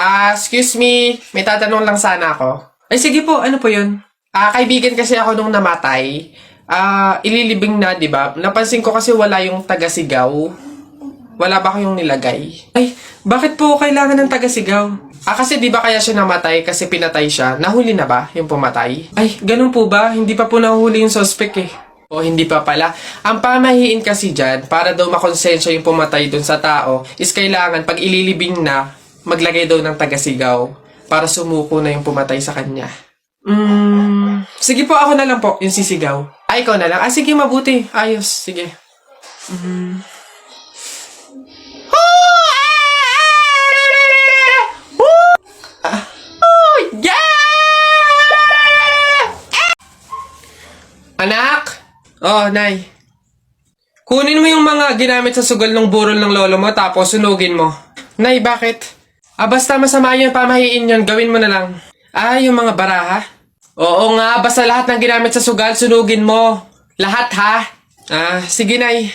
Excuse me. May tatanong lang sana ako. Ay, sige po. Ano po yun? Kaibigan kasi ako nung namatay. Ililibing na, di ba? Napansin ko kasi wala yung taga-sigaw. Wala ba kayong nilagay? Ay, bakit po kailangan ng taga-sigaw? Kasi di ba kaya siya namatay kasi pinatay siya? Nahuli na ba yung pumatay? Ay, ganun po ba? Hindi pa po nahuli yung suspect eh. O hindi pa pala. Ang pamahiin kasi dyan, para daw makonsensya yung pumatay dun sa tao, is kailangan pag ililibing na, maglagay daw ng taga-sigaw para sumuko na yung pumatay sa kanya. Sige po, ako na lang po, yung sisigaw. Ikaw na lang. Sige, mabuti. Ayos, sige. Anak! Oh, Nay. Kunin mo yung mga ginamit sa sugal ng burol ng lolo mo, tapos sunugin mo. Nay, bakit? Basta masama yung pamahiin yun, gawin mo na lang. Yung mga baraha? Oo nga, basta lahat ng ginamit sa sugal, sunugin mo. Lahat ha? Sige, Nay.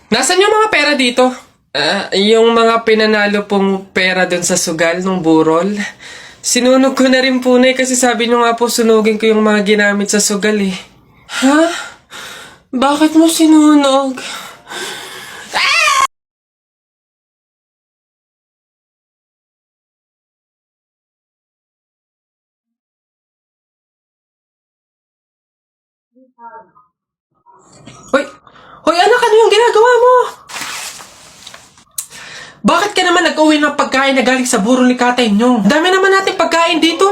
Nasaan yung mga pera dito? Yung mga pinanalo pong pera dun sa sugal ng burol, sinunog ko na rin po, Nay, kasi sabi nyo nga po sunugin ko yung mga ginamit sa sugal eh. Ha? Bakit mo sinunog? Hoy! Hoy anak, ano yung ginagawa mo? Bakit ka naman nag-uwi ng pagkain na galing sa burol ni Katay nyo? Dami naman natin pagkain dito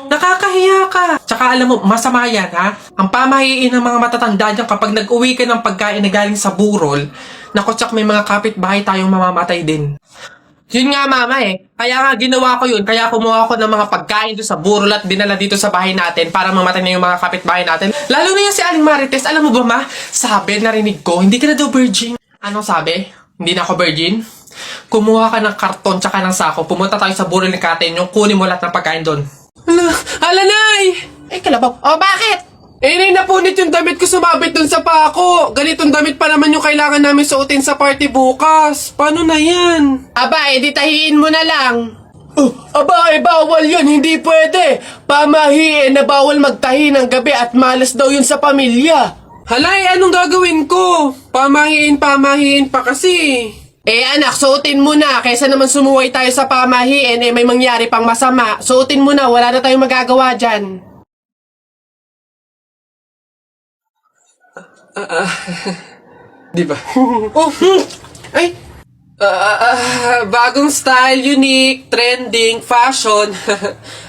Nakakahiya ka. Tsaka alam mo, masama yan ha? Ang pamahiin ng mga matatanda dyan kapag nag-uwi ka ng pagkain na galing sa burol, naku tsak may mga kapitbahay tayong mamamatay din. Yun nga, Mama eh. Kaya nga ginawa ko yun. Kaya kumuha ko ng mga pagkain doon sa burol at dinala dito sa bahay natin para mamatay na yung mga kapitbahay natin. Lalo na yan si Aling Marites. Alam mo ba, Ma? Sabi, narinig ko, hindi ka na daw virgin. Anong sabi? Hindi na ako virgin? Kumuha ka ng karton tsaka ng sako. Pumunta tayo sa burol ni Katay nyo. Kunin mo lahat ng pagkain doon. Hala, Nay! Kalabaw. Bakit? Nay, napunit yung damit ko sumabit dun sa pako. Ganitong damit pa naman yung kailangan namin suotin sa party bukas. Paano na yan? Di tahiin mo na lang. Bawal yun. Hindi pwede. Pamahiin na bawal magtahi ng gabi at malas daw yun sa pamilya. Halay, anong gagawin ko? Pamahiin pa kasi. Anak, suotin mo na. Kaysa naman sumuway tayo sa pamahiin, may mangyari pang masama. Suotin mo na. Wala na tayong magagawa dyan. Di ba? Ay! Bagong style, unique, trending, fashion.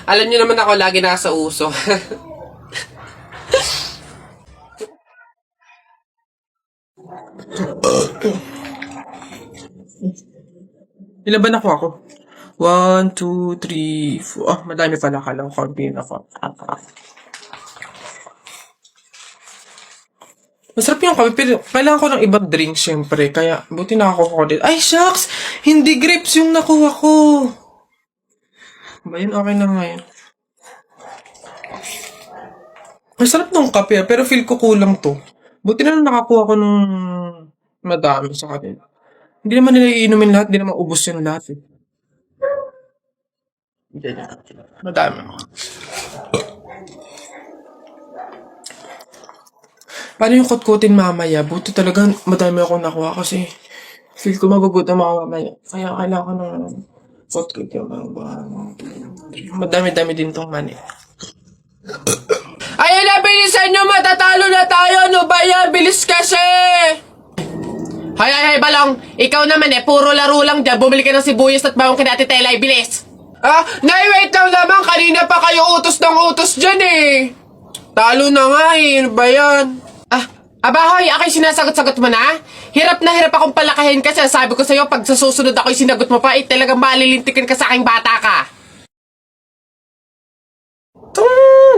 Alam niyo naman ako, lagi nasa uso. Ilan ba nakuha ko? 1, 2, 3, 4. Madami pala. Kala ko konti na ako. Masarap yung kape, pero kailangan ko ng ibang drink, syempre. Kaya, buti nakakuha ko din. Ay, shucks! Hindi grapes yung nakuha ko. Ba yun? Okay na nga yun. Masarap nung kape, pero feel ko kulang to. Buti na lang nakakuha ko nung madami sa kanila. Hindi naman nila iinumin lahat, hindi naman ubos yung lahat eh. Madami. Paano yung kutkutin mamaya? Buti talaga madami akong nakuha kasi feel ko magugutom ako mamaya. Kaya kailangan ko ng kutkut yung madami-dami din tong mani. Ayun na, bilisan nyo! Matatalo na tayo! Ano ba yan? Bilis kasi! Hay, Balong. Ikaw naman puro laro lang dyan. Bumili ka ng sibuyas at bawang kina Ate Tela. Bilis! Nay, wait lang naman. Kanina pa kayo utos ng utos dyan eh. Talo na nga eh. Ano ba yan? Hoy, ako'y sinasagot-sagot mo na? Hirap na hirap akong palakahin kasi sabi ko sa'yo, pag sa susunod ako'y sinagot mo pa, talagang malilintikin ka sa aking bata ka.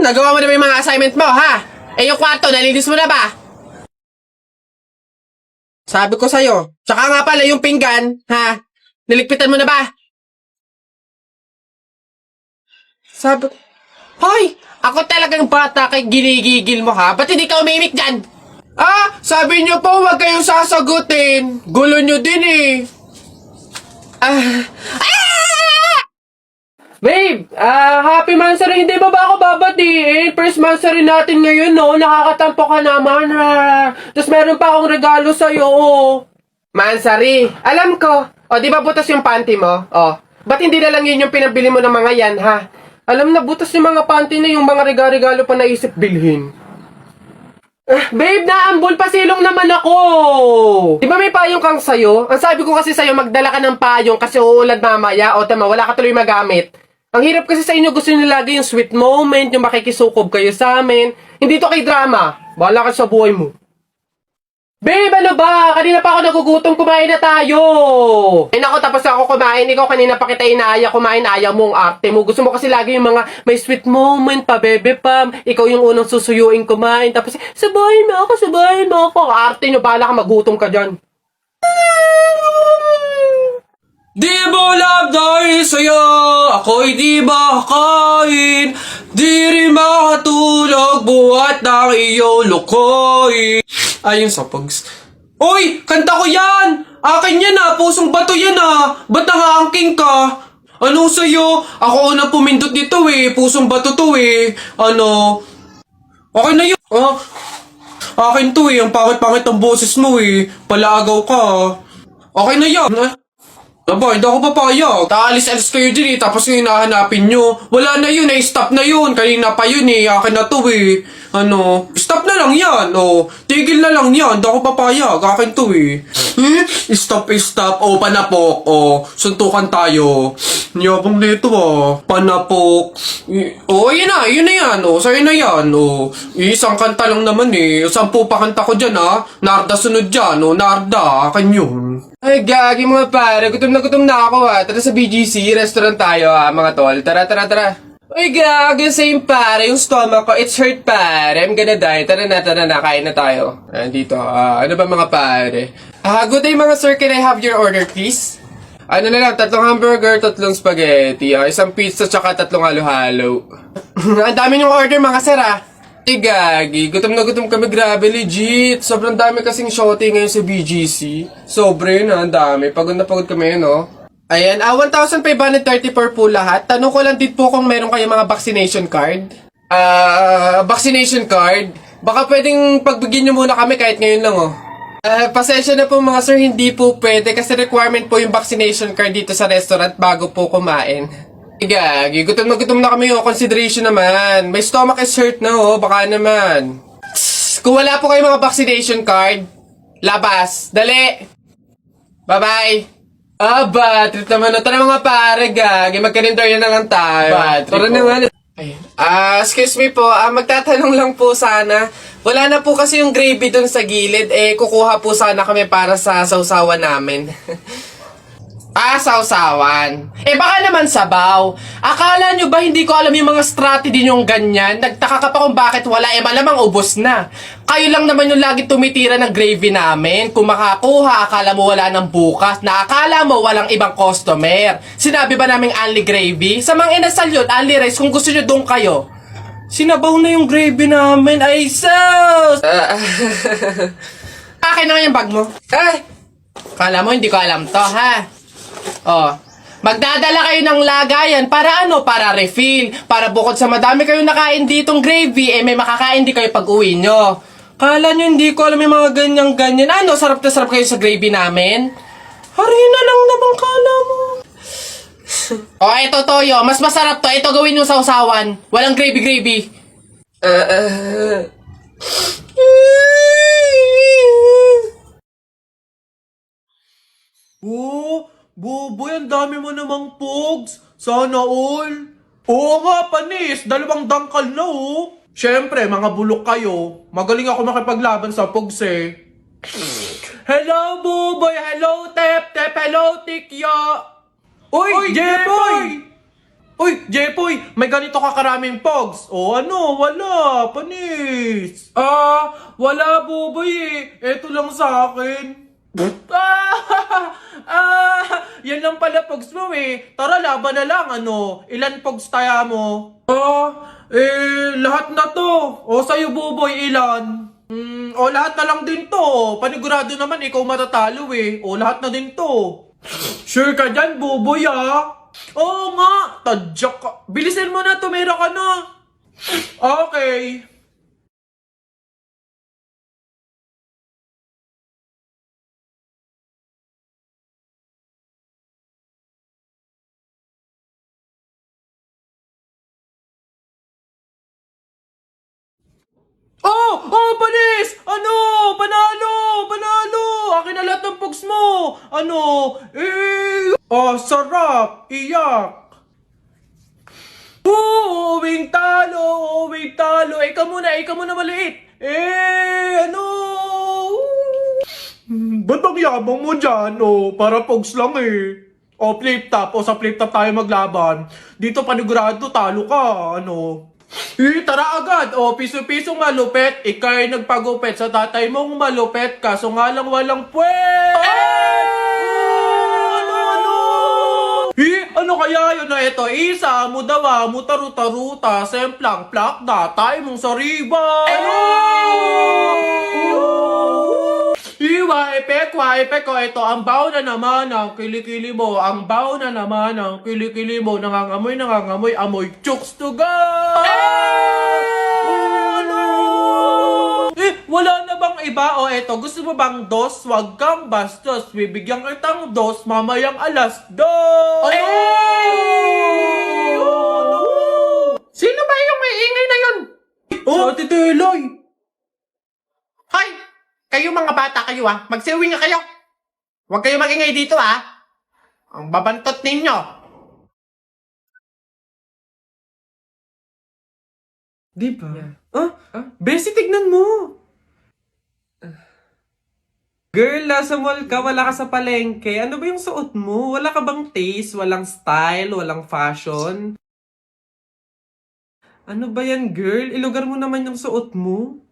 Nagawa mo na ba yung mga assignment mo, ha? Yung kwarto, nalinis mo na ba? Sabi ko sa'yo. Tsaka nga pala yung pinggan, ha? Niligpitan mo na ba? Sabi, Hoy! Ako talagang bata kay ginigigil mo ha? Ba't hindi ka umimik dyan? Sabi niyo po huwag kayong sasagutin. Gulo niyo din eh. Babe, happy mansary. Hindi ba ako babatiin? First mansary natin ngayon, no? Nakakatampo ka naman, ha? Tapos meron pa akong regalo sa'yo, oh. Mansary, alam ko. O, di ba butas yung panty mo? O, ba't hindi na lang yun yung pinabili mo ng mga yan, ha? Alam na, butas yung mga panty na yung mga regalo pa naisip bilhin. Babe, naambol pa silong naman ako. Di ba may payong kang sayo? Ang sabi ko kasi sayo, magdala ka ng payong kasi uulan mamaya. O tama, wala ka tuloy magamit. Ang hirap kasi sa inyo, gusto nyo lagi yung sweet moment, yung makikisukob kayo sa amin. Hindi to kay drama. Bahala ka sa buhay mo. Babe, ano ba? Kanina pa ako nagugutom, kumain na tayo. Eh nako, tapos ako kumain. Ikaw kanina pa kita inaaya kumain, ayaw mo ang arte mo. Gusto mo kasi lagi yung mga may sweet moment pa, bebe pam. Ikaw yung unang susuyuin kumain. Tapos, sabahin mo ako. Arte nyo, bahala ka, magutom ka dyan. Di mo love dahil sa'yo, ako'y di makakain. Di rin makatulog, buhat ng iyong lukoy. Ayun sa Pogs. Uy! Kanta ko yan! Akin yan pusong bato yan Ba't nangaangking ka? Ano sa'yo? Ako unang pumindot dito pusong bato to Ano? Okay na yun. Akin to ang pangit-pangit ang boses mo Palaagaw ka Okay na yan. Aba, hindi ako papayag. Taalis-alis kayo din tapos yung hinahanapin nyo. Wala na yun stop na yun. Kanina pa yun akin na to Ano, stop na lang yan tigil na lang yan. Hindi ako papayag. Akin to Stop. Panapok. Suntukan tayo. Niyabang nito Panapok. Yun na yan. Sa'yo na yan. Isang kanta lang naman 10 pa kanta ko dyan Narda sunod dyan Narda, akin yun. Ay, gagi mga pare. Gutom na ako Tara sa BGC, restaurant tayo mga tol. Tara. Ay, gagi, same pare. Yung stomach ko, it's hurt pare. I'm gonna die. Tara na. Kain na tayo. Dito. Ano ba mga pare? Good day mga sir. Can I have your order please? Ano na lang, 3 hamburger, 3 spaghetti, 1 pizza, tsaka 3 halo-halo. Ang dami yung order mga sir Ay, gagi. Gutom na gutom kami. Grabe, legit. Sobrang dami kasing shorty ngayon sa BGC. Sobre ang dami. Pagod na pagod kami Ayan, 1,534 po lahat. Tanong ko lang din po kung meron kayong mga vaccination card. Vaccination card? Baka pwedeng pagbigyan nyo muna kami kahit ngayon lang pasensya na po mga sir, hindi po pwede kasi requirement po yung vaccination card dito sa restaurant bago po kumain. Gagi, gutom na kami consideration naman. My stomach is hurt na baka naman. Kung wala po kayong mga vaccination card, labas, dali. Bye-bye. Bad trip naman Tara mga pare, gagi, magka-rinderya na lang tayo. Tara naman. Excuse me po, magtatanong lang po sana. Wala na po kasi yung gravy dun sa gilid, kukuha po sana kami para sa sausawan namin. Sausawan. Baka naman sabaw. Akala nyo ba hindi ko alam yung mga strategy nyong ganyan? Nagtaka ka pa kung bakit wala, malamang ubos na. Kayo lang naman yung lagi tumitira ng gravy namin. Kung makakuha, akala mo wala ng bukas, na akala mo walang ibang customer. Sinabi ba naming only gravy? Sa mga inasal yun, only rice, kung gusto nyo doon kayo. Sinabaw na yung gravy namin. Ay, sus! Akin na nga yung bag mo. Kala mo hindi ko alam to, ha? Magdadala kayo ng lagayan para Para refill. Para bukod sa madami kayong nakain ditong gravy, may makakain di kayo pag uwi nyo. Kala nyo hindi ko alam yung mga ganyan-ganyan. Sarap na sarap kayo sa gravy namin? Harina lang naman kala mo. Ito toyo. Mas masarap to. Ito gawin nyo sa usawan. Walang gravy. Boboy, ang dami mo namang Pogs. Sana all. Oo nga, panis. 2 dangkal na Siyempre, mga bulok kayo. Magaling ako makipaglaban sa Pogs Hello, Boboy. Hello, Tep. Hello, Tikya. Uy, Jepoy. Jepoy, may ganito ka karaming Pogs. Wala. Panis. Wala, Boboy Eto lang sa akin. Yan lang pala pogs mo eh. Tara, laban na lang, ano? Ilan pogs tayo mo? Lahat na to. O, sa'yo, Buboy, ilan? Lahat na lang din to. Panigurado naman, ikaw matatalo eh. O, lahat na din to. Sure ka dyan, Buboy, ah? Oo nga, tadyak ka. Bilisin mo na, tumira ka na. Okay. Panis! Ano? Panalo! Panalo! Akin na lahat ng pugs mo! Ano? Sarap! Iyak! Uwing talo! Uwing talo! Ikaw muna maliit! Ano? Ba't ang yabang mo dyan? Para pugs lang eh. Flip top. Sa flip top tayo maglaban. Dito panigurado, talo ka. Ano? Tara agad! Piso-piso malupet. Ika'y nagpagupit sa tatay mong malupet. Kaso nga lang walang puwet! Ano kaya yun na ito? Isa, mudawa, mutaruta-ruta, semplang, plak na, tayo mong sariba! Epek ko, ito, ang baw na naman ng kilikili mo, ang baw na naman ng kilikili mo, nangangamoy, amoy chooks to go! Wala na bang iba? Eto, gusto mo bang dos? Wag kang bastos, bibigyan kitang dos, mamayang alas dos! Sino ba yung may ingay na yun? Tito Eloy! Hoy! Kayo mga bata kayo magsiuwi nga kayo. Huwag kayo magingay dito Ang babantot ninyo. Di ba? Bessie, tignan mo! Girl, nasa mall ka, wala ka sa palengke. Ano ba yung suot mo? Wala ka bang taste? Walang style? Walang fashion? Ano ba yan, girl? Ilugar mo naman yung suot mo.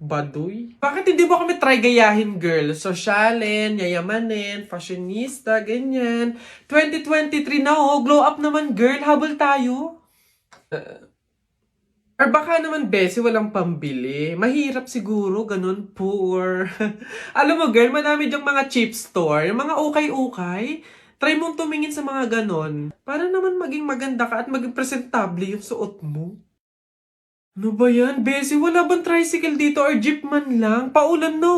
Baduy? Bakit hindi mo kami try gayahin, girl? Sosyalin, yayamanin, fashionista, ganyan. 2023 na glow up naman, girl. Habol tayo. Or baka naman, Bessie, walang pambili. Mahirap siguro, ganun, poor. Alam mo, girl, madami dyang mga cheap store, yung mga ukay-ukay. Try mong tumingin sa mga ganon. Para naman maging maganda ka at maging presentable yung suot mo. Ano ba yan, Bessie? Wala bang tricycle dito or jeep man lang? Paulan na,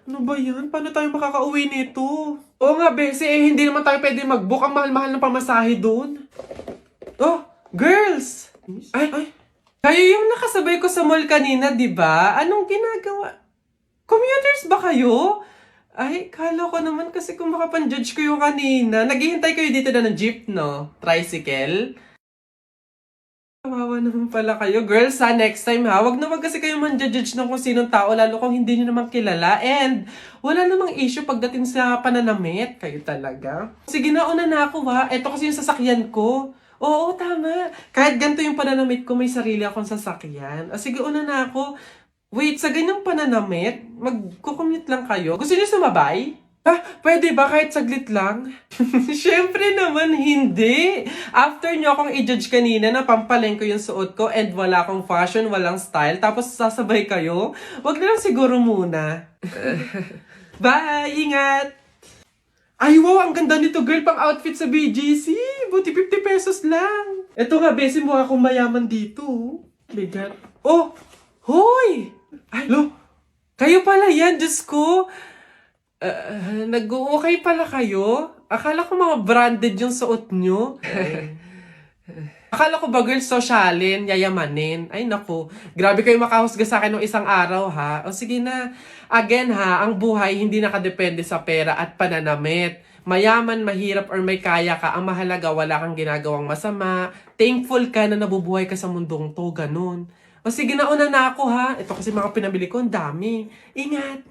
Ano ba yan? Paano tayo makakauwi nito? Oo nga, Bessie, hindi naman tayo pwede mag-book. Ang mahal-mahal ng pamasahe doon. Girls! Ay! Kayo yung nakasabay ko sa mall kanina, di ba? Anong ginagawa? Commuters ba kayo? Ay, kala ko naman kasi kung makapan-judge ko yung kanina. Naghihintay kayo dito na ng jeep, no? Tricycle? Kawawa naman pala kayo. Girls, next time wag na wag kasi kayo man-judge ng kung sinong tao, lalo kung hindi nyo naman kilala. And wala namang issue pagdating sa pananamit. Kayo talaga. Sige na, una na ako Ito kasi yung sasakyan ko. Oo, tama. Kahit ganito yung pananamit ko, may sarili akong sasakyan. Sige, una na ako. Wait, sa ganyang pananamit, magkukommute lang kayo. Gusto niyo sumabay? Pwede ba kahit saglit lang? Siyempre naman hindi. After nyo akong i-judge kanina na pampaleng ko yung suot ko and wala akong fashion, walang style, tapos sasabay kayo, wag na lang siguro muna. Bye! Ingat! Ay, wow! Ang ganda nito, girl, pang outfit sa BGC. Buti 50 pesos lang. Eto nga, Bessie, mukha akong mayaman dito. Bigat. Hoy! Ay, kayo pala yan, Diyos ko. Nag-okay pala kayo? Akala ko mga branded yung suot nyo. Akala ko ba, girl, sosyalin, yayamanin. Ay, naku. Grabe kayo makahusga sa akin ng isang araw, ha? O sige na. Again, ang buhay hindi nakadepende sa pera at pananamit. Mayaman, mahirap, or may kaya ka, ang mahalaga, wala kang ginagawang masama. Thankful ka na nabubuhay ka sa mundong to, ganun. O sige na, una na ako, ha? Ito kasi mga pinabili ko, ang dami. Ingat!